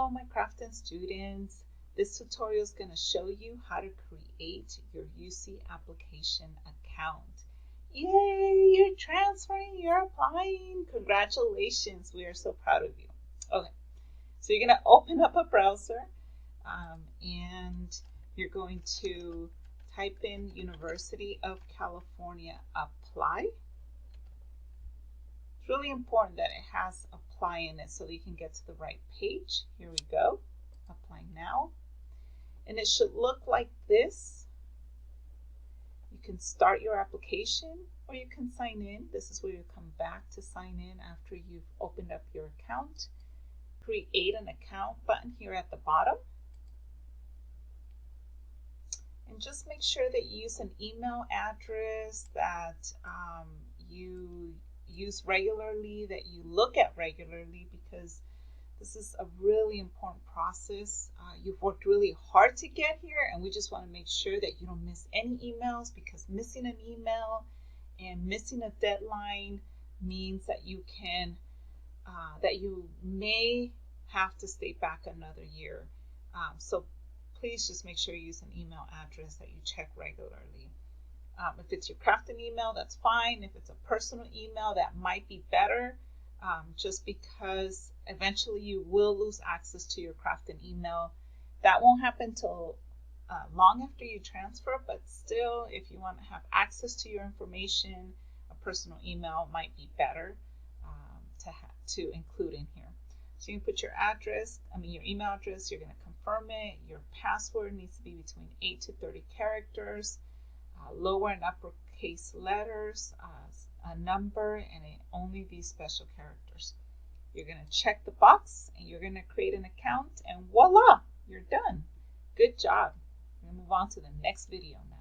Hello, my Crafton students. This tutorial is going to show you how to create your UC application account. Yay, you're transferring, you're applying. Congratulations, we are so proud of you. Okay, so you're going to open up a browser and you're going to type in University of California apply. It's really important that it has apply in it so that you can get to the right page. Here we go, apply now. And it should look like this. You can start your application or you can sign in. This is where you come back to sign in after you've opened up your account. Create an account button here at the bottom. And just make sure that you use an email address that you use regularly, that you look at regularly, because this is a really important process. You've worked really hard to get here, and we just want to make sure that you don't miss any emails, because missing an email and missing a deadline means that you may have to stay back another year. So please just make sure you use an email address that you check regularly. If it's your Crafton email, that's fine. If it's a personal email, that might be better, just because eventually you will lose access to your Crafton email. That won't happen till long after you transfer, but still, if you want to have access to your information, a personal email might be better to include in here. So you can put your email address, you're going to confirm it. Your password needs to be between 8 to 30 characters. Lower and uppercase letters, a number, and only these special characters. You're going to check the box and you're going to create an account, and voila, you're done. Good job. We're going to move on to the next video now.